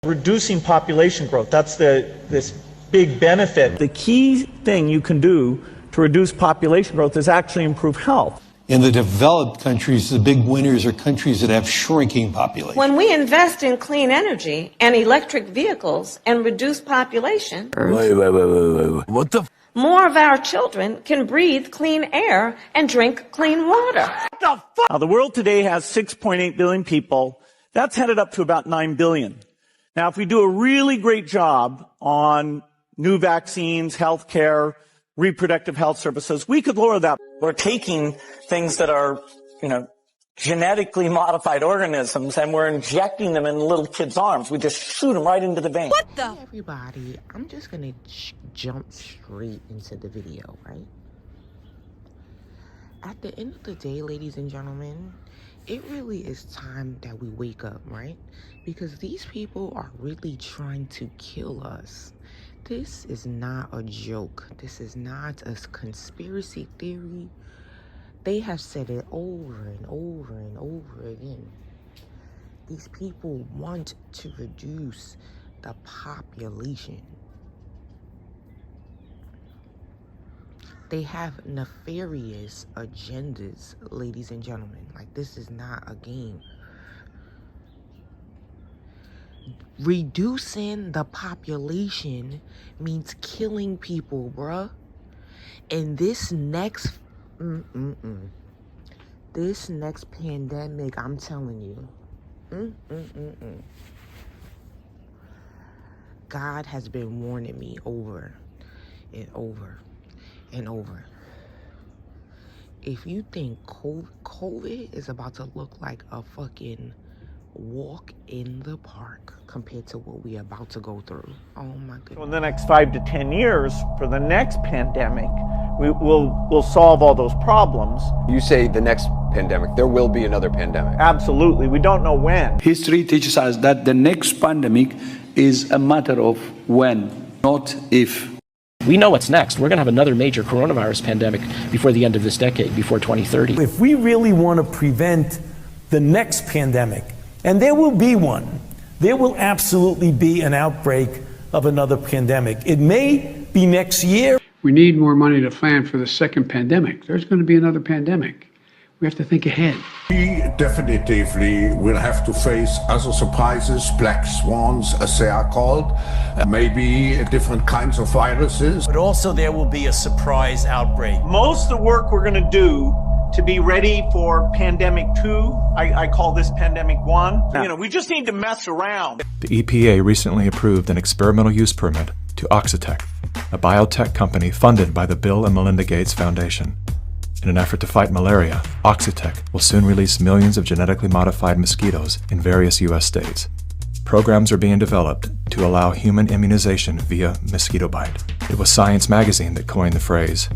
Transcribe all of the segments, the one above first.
Reducing population growth, that's this big benefit. The key thing you can do to reduce population growth is actually improve health. In the developed countries, the big winners are countries that have shrinking populations. When we invest in clean energy and electric vehicles and reduce population, Wait. What the? More of our children can breathe clean air and drink clean water. What the fuck? Now, the world today has 6.8 billion people. That's headed up to about 9 billion. Now, if we do a really great job on new vaccines, healthcare, reproductive health services, we could lower that. We're taking things that are, genetically modified organisms, and we're injecting them in little kids' arms. We just shoot them right into the vein. What the? Hey everybody, I'm just gonna jump straight into the video, right? At the end of the day, ladies and gentlemen, it really is time that we wake up, right? Because these people are really trying to kill us. This is not a joke. This is not a conspiracy theory. They have said it over and over and over again. These people want to reduce the population. They have nefarious agendas, ladies and gentlemen. Like, this is not a game. Reducing the population means killing people, bruh. And this next pandemic, I'm telling you, God has been warning me over and over and over. If you think COVID is about to look like a fucking walk in the park compared to what we're about to go through, oh my goodness. So in the next 5 to 10 years, for the next pandemic, we'll solve all those problems. You say the next pandemic, there will be another pandemic. Absolutely. We don't know when. History teaches us that the next pandemic is a matter of when, not if. We know what's next. We're going to have another major coronavirus pandemic before the end of this decade, before 2030. If we really want to prevent the next pandemic, and there will be one, there will absolutely be an outbreak of another pandemic. It may be next year. We need more money to plan for the second pandemic. There's going to be another pandemic. We have to think ahead. We definitively will have to face other surprises, black swans, as they are called, maybe different kinds of viruses. But also there will be a surprise outbreak. Most of the work we're going to do to be ready for pandemic 2, I call this pandemic 1. We just need to mess around. The EPA recently approved an experimental use permit to Oxitec, a biotech company funded by the Bill and Melinda Gates Foundation. In an effort to fight malaria, Oxitec will soon release millions of genetically modified mosquitoes in various U.S. states. Programs are being developed to allow human immunization via mosquito bite. It was Science magazine that coined the phrase,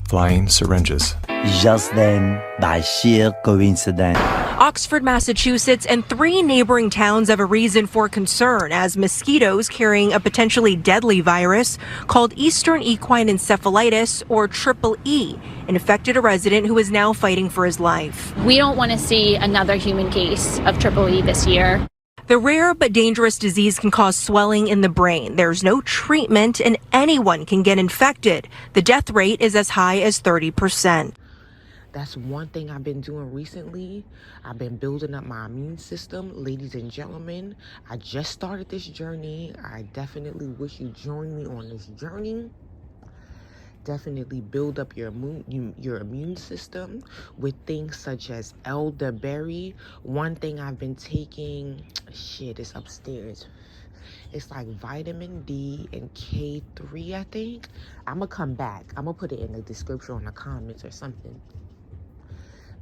flying syringes. Just then, by sheer coincidence. Oxford, Massachusetts, and 3 neighboring towns have a reason for concern as mosquitoes carrying a potentially deadly virus called Eastern Equine Encephalitis, or Triple E, infected a resident who is now fighting for his life. We don't want to see another human case of Triple E this year. The rare but dangerous disease can cause swelling in the brain. There's no treatment and anyone can get infected. The death rate is as high as 30%. That's one thing I've been doing recently. I've been building up my immune system. Ladies and gentlemen, I just started this journey. I definitely wish you joined me on this journey. Definitely build up your immune system with things such as elderberry. One thing I've been taking, it's upstairs. It's like vitamin D and K3, I think. I'm going to come back. I'm going to put it in the description or in the comments or something.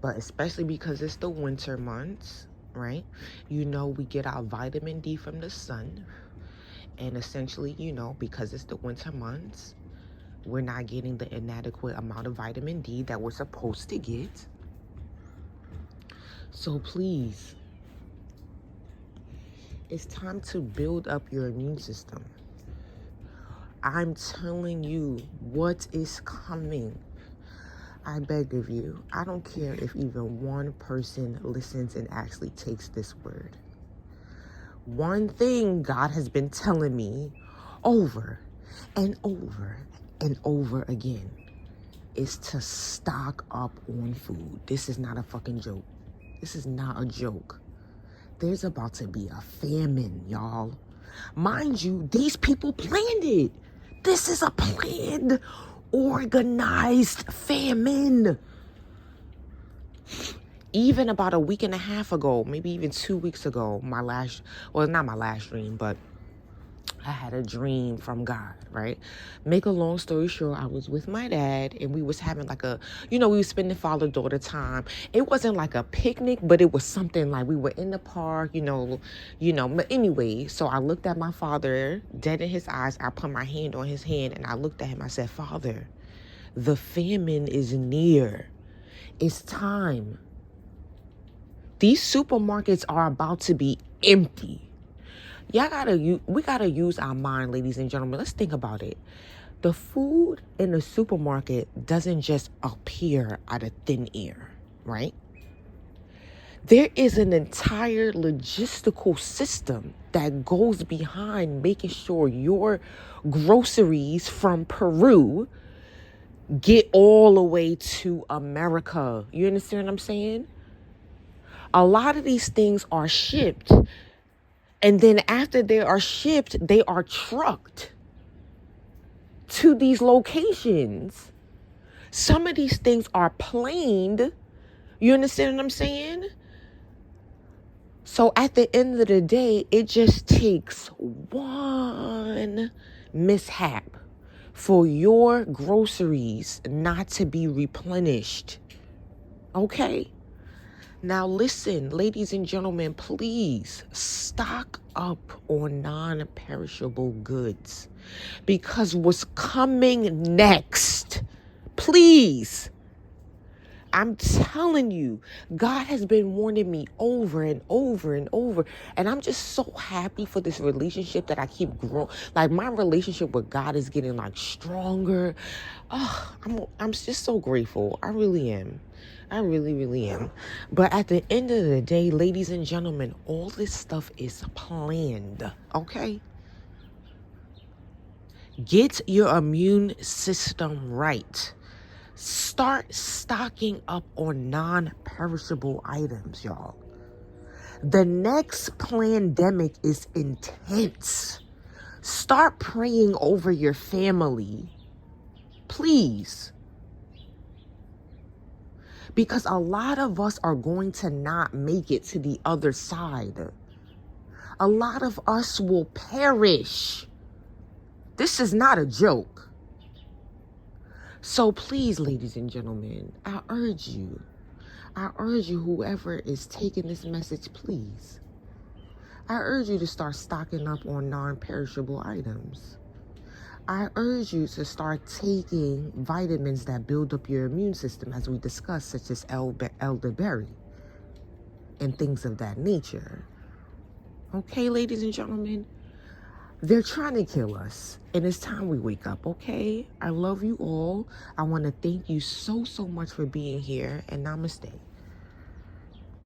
But especially because it's the winter months, right? We get our vitamin D from the sun. And essentially, because it's the winter months, we're not getting the inadequate amount of vitamin D that we're supposed to get. So please, it's time to build up your immune system. I'm telling you what is coming. I beg of you, I don't care if even one person listens and actually takes this word. one thing God has been telling me over and over and over again is to stock up on food. This is not a fucking joke. This is not a joke. There's about to be a famine, y'all. Mind you, these people planned it. This is a planned, organized famine. Even about a week and a half ago, maybe even 2 weeks ago, not my last dream, but I had a dream from God, right? Make a long story short, I was with my dad and we was having like we were spending father-daughter time. It wasn't like a picnic, but it was something like we were in the park, but anyway, so I looked at my father, dead in his eyes. I put my hand on his hand and I looked at him. I said, Father, the famine is near. It's time. These supermarkets are about to be empty. We gotta use our mind, ladies and gentlemen. Let's think about it. The food in the supermarket doesn't just appear out of thin air, right? There is an entire logistical system that goes behind making sure your groceries from Peru get all the way to America. You understand what I'm saying? A lot of these things are shipped, and then after they are shipped, they are trucked to these locations. Some of these things are planed. You understand what I'm saying? So at the end of the day, it just takes one mishap for your groceries not to be replenished. Okay? Now listen, ladies and gentlemen, please stock up on non-perishable goods, because what's coming next, please, I'm telling you, God has been warning me over and over and over, and I'm just so happy for this relationship that I keep growing. Like, my relationship with God is getting like stronger. I'm just so grateful. I really am. I really, really am. But at the end of the day, ladies and gentlemen, all this stuff is planned, okay? Get your immune system right. Start stocking up on non-perishable items, y'all. The next pandemic is intense. Start praying over your family, please. Because a lot of us are going to not make it to the other side. A lot of us will perish. This is not a joke. So please, ladies and gentlemen, I urge you, whoever is taking this message, please, I urge you to start stocking up on non-perishable items. I urge you to start taking vitamins that build up your immune system, as we discussed, such as elderberry and things of that nature. Okay, ladies and gentlemen, they're trying to kill us, and it's time we wake up, okay? I love you all. I want to thank you so much for being here, and namaste.